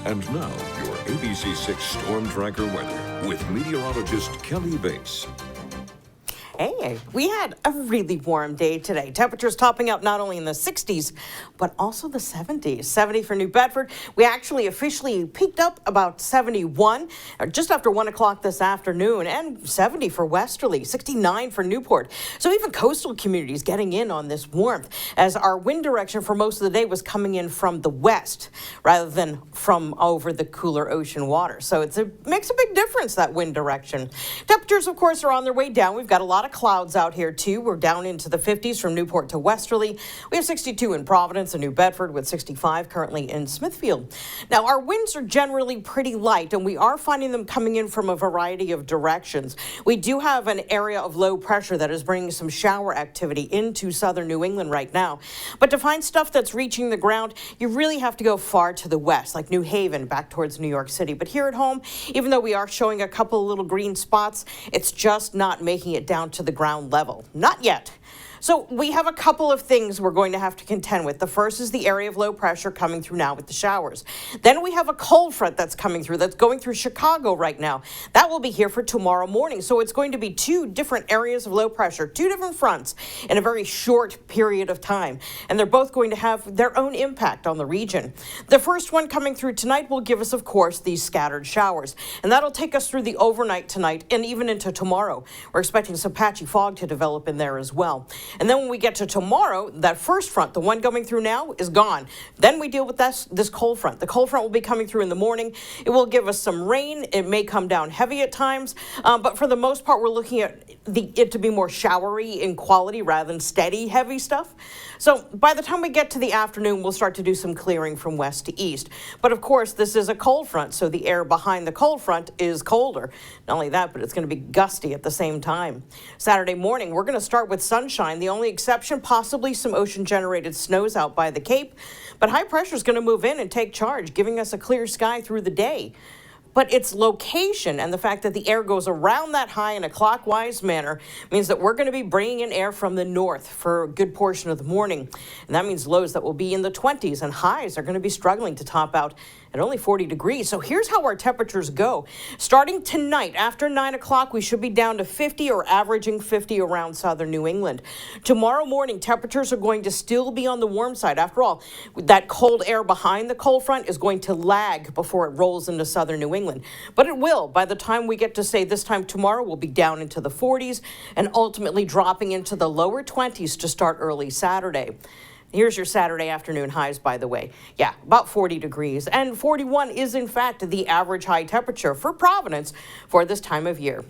And now, your ABC6 Storm Tracker weather with meteorologist Kelly Bates. Hey, we had a really warm day today. Temperatures topping out not only in the 60s, but also the 70s. 70 for New Bedford. We actually officially peaked up about 71 just after 1 o'clock this afternoon, and 70 for Westerly, 69 for Newport. So even coastal communities getting in on this warmth, as our wind direction for most of the day was coming in from the west rather than from over the cooler ocean water. So makes a big difference, that wind direction. Temperatures, of course, are on their way down. We've got a lot of clouds out here too. We're down into the 50s from Newport to Westerly. We have 62 in Providence and New Bedford, with 65 currently in Smithfield. Now, our winds are generally pretty light, and we are finding them coming in from a variety of directions. We do have an area of low pressure that is bringing some shower activity into southern New England right now. But to find stuff that's reaching the ground, you really have to go far to the west, like New Haven, back towards New York City. But here at home, even though we are showing a couple of little green spots, it's just not making it down to the ground level. Not yet. So we have a couple of things we're going to have to contend with. The first is the area of low pressure coming through now with the showers. Then we have a cold front that's coming through, that's going through Chicago right now. That will be here for tomorrow morning. So it's going to be two different areas of low pressure, two different fronts in a very short period of time. And they're both going to have their own impact on the region. The first one coming through tonight will give us, of course, these scattered showers. And that'll take us through the overnight tonight and even into tomorrow. We're expecting some patchy fog to develop in there as well. And then when we get to tomorrow, that first front, the one going through now, is gone. Then we deal with this cold front. The cold front will be coming through in the morning. It will give us some rain. It may come down heavy at times, but for the most part, we're looking at it to be more showery in quality rather than steady, heavy stuff. So by the time we get to the afternoon, we'll start to do some clearing from west to east. But of course, this is a cold front, so the air behind the cold front is colder. Not only that, but it's going to be gusty at the same time. Saturday morning, we're going to start with sunshine. The only exception, possibly some ocean-generated snows out by the Cape. But high pressure is going to move in and take charge, giving us a clear sky through the day. But its location and the fact that the air goes around that high in a clockwise manner means that we're going to be bringing in air from the north for a good portion of the morning. And that means lows that will be in the 20s, and highs are going to be struggling to top out at only 40 degrees. So here's how our temperatures go. Starting tonight, after 9 o'clock, we should be down to 50 or averaging 50 around southern New England. Tomorrow morning, temperatures are going to still be on the warm side. After all, that cold air behind the cold front is going to lag before it rolls into southern New England. But it will. By the time we get to, say, this time tomorrow, we'll be down into the 40s and ultimately dropping into the lower 20s to start early Saturday. Here's your Saturday afternoon highs, by the way. Yeah, about 40 degrees. And 41 is, in fact, the average high temperature for Providence for this time of year.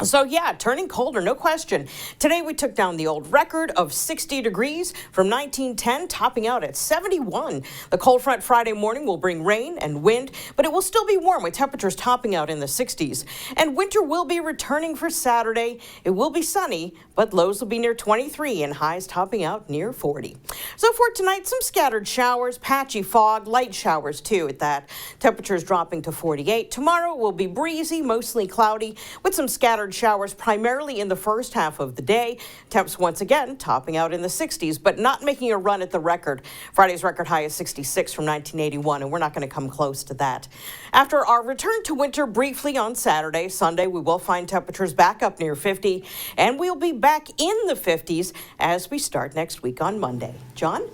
So yeah, turning colder, no question. Today we took down the old record of 60 degrees from 1910, topping out at 71. The cold front Friday morning will bring rain and wind, but it will still be warm with temperatures topping out in the 60s. And winter will be returning for Saturday. It will be sunny, but lows will be near 23 and highs topping out near 40. So for tonight, some scattered showers, patchy fog, light showers too at that. Temperatures dropping to 48. Tomorrow will be breezy, mostly cloudy, with some scattered showers primarily in the first half of the day. Temps once again topping out in the 60s, but not making a run at the record. Friday's record high is 66 from 1981, and we're not going to come close to that. After our return to winter briefly on Saturday, Sunday, we will find temperatures back up near 50, and we'll be back in the 50s as we start next week on Monday. John?